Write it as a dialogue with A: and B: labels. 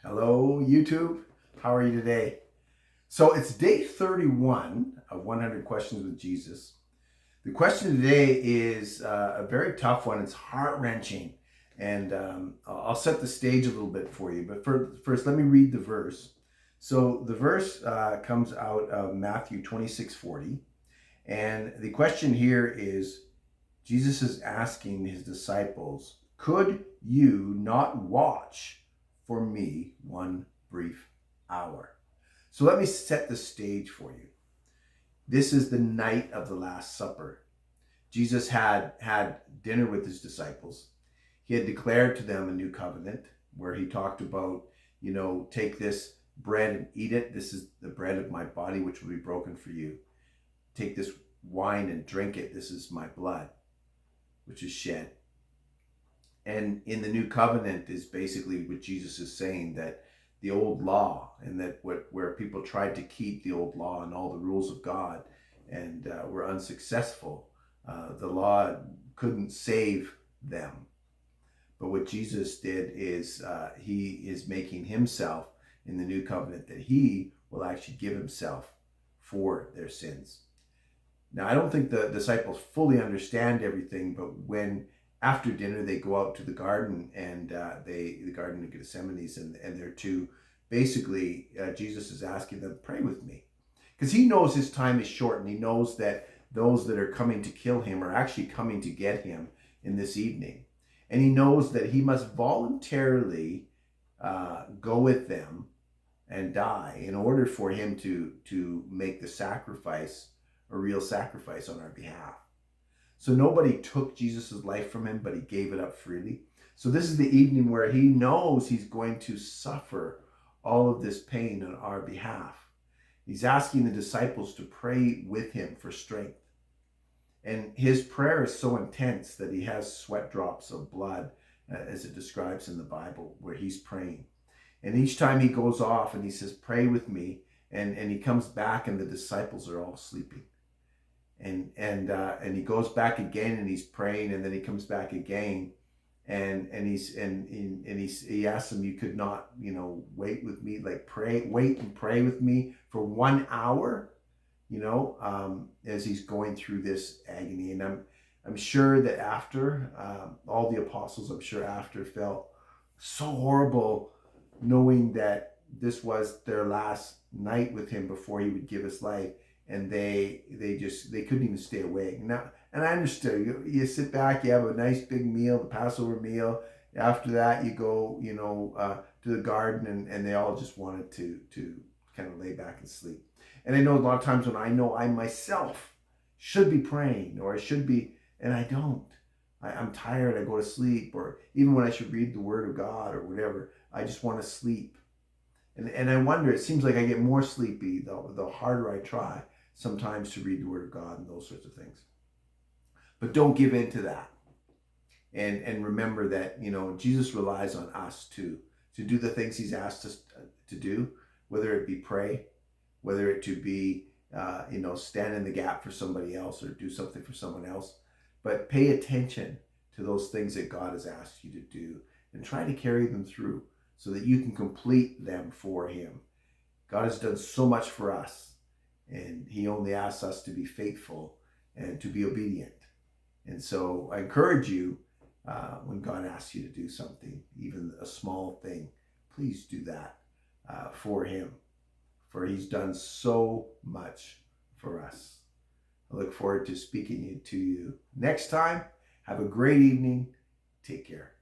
A: Hello, YouTube. How are you today? So it's day 31 of 100 Questions with Jesus. The question today is a very tough one. It's heart-wrenching. And I'll set the stage a little bit for you. But first, let me read the verse. So the verse comes out of Matthew 26:40. And the question here is, Jesus is asking his disciples, could you not watch for me one brief hour? So let me set the stage for you. This is the night of the Last Supper. Jesus had dinner with his disciples. He had declared to them a new covenant where he talked about, take this bread and eat it. This is the bread of my body, which will be broken for you. Take this wine and drink it. This is my blood, which is shed. And in the new covenant is basically what Jesus is saying, that the old law and that where people tried to keep the old law and all the rules of God and were unsuccessful, the law couldn't save them. But what Jesus did is he is making himself in the new covenant that he will actually give himself for their sins. Now, I don't think the disciples fully understand everything, but when after dinner they go out to the garden and the Garden of Gethsemane, and they're to basically Jesus is asking them, pray with me, because he knows his time is short, and he knows that those that are coming to kill him are actually coming to get him in this evening, and he knows that he must voluntarily go with them and die in order for him to make the sacrifice a real sacrifice on our behalf. So nobody took Jesus' life from him, but he gave it up freely. So this is the evening where he knows he's going to suffer all of this pain on our behalf. He's asking the disciples to pray with him for strength. And his prayer is so intense that he has sweat drops of blood, as it describes in the Bible, where he's praying. And each time he goes off and he says, pray with me, and he comes back and the disciples are all sleeping. And he goes back again and he's praying, and then he comes back again and he asks them, you could not, wait with me, wait and pray with me for 1 hour, as he's going through this agony. And I'm sure that after all the apostles, felt so horrible knowing that this was their last night with him before he would give his life. And they couldn't even stay awake. Now, and I understood. You sit back, you have a nice big meal, the Passover meal. After that, you go, to the garden, and they all just wanted to kind of lay back and sleep. And I know a lot of times when I know I myself should be praying, or I should be, and I don't. I'm tired. I go to sleep, or even when I should read the Word of God or whatever, I just want to sleep. And I wonder, it seems like I get more sleepy the harder I try sometimes to read the Word of God and those sorts of things. But don't give in to that. And remember that, Jesus relies on us to do the things he's asked us to do, whether it be pray, whether it to be, stand in the gap for somebody else or do something for someone else. But pay attention to those things that God has asked you to do and try to carry them through so that you can complete them for him. God has done so much for us, and he only asks us to be faithful and to be obedient. And so I encourage you, when God asks you to do something, even a small thing, please do that for him, for he's done so much for us. I look forward to speaking to you next time. Have a great evening. Take care.